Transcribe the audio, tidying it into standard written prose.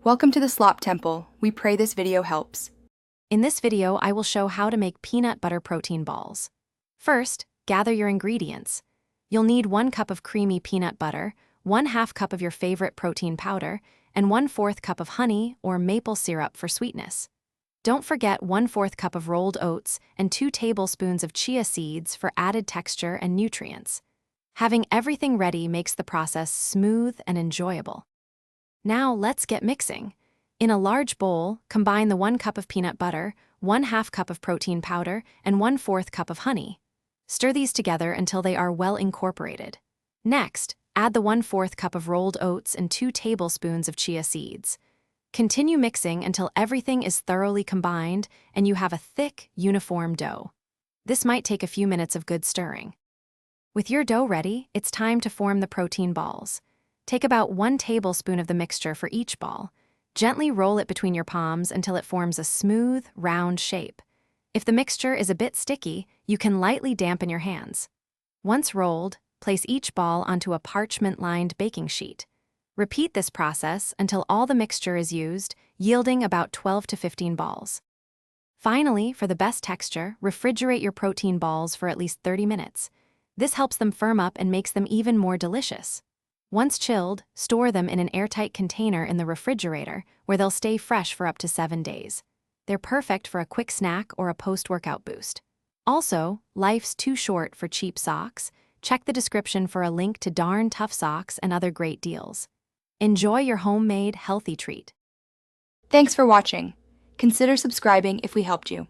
Welcome to the Slop Temple. We pray this video helps. In this video, I will show how to make peanut butter protein balls. First, gather your ingredients. You'll need 1 cup of creamy peanut butter, 1/2 cup of your favorite protein powder, and 1/4 cup of honey or maple syrup for sweetness. Don't forget 1/4 cup of rolled oats and 2 tablespoons of chia seeds for added texture and nutrients. Having everything ready makes the process smooth and enjoyable. Now let's get mixing. In a large bowl, combine the 1 cup of peanut butter, 1/2 cup of protein powder, and 1/4 cup of honey. Stir these together until they are well incorporated. Next, add the 1/4 cup of rolled oats and 2 tablespoons of chia seeds. Continue mixing until everything is thoroughly combined and you have a thick, uniform dough. This might take a few minutes of good stirring. With your dough ready, it's time to form the protein balls. Take about 1 tablespoon of the mixture for each ball. Gently roll it between your palms until it forms a smooth, round shape. If the mixture is a bit sticky, you can lightly dampen your hands. Once rolled, place each ball onto a parchment-lined baking sheet. Repeat this process until all the mixture is used, yielding about 12 to 15 balls. Finally, for the best texture, refrigerate your protein balls for at least 30 minutes. This helps them firm up and makes them even more delicious. Once chilled, store them in an airtight container in the refrigerator, where they'll stay fresh for up to 7 days. They're perfect for a quick snack or a post-workout boost. Also, life's too short for cheap socks. Check the description for a link to darn tough socks and other great deals. Enjoy your homemade, healthy treat. Thanks for watching. Consider subscribing if we helped you.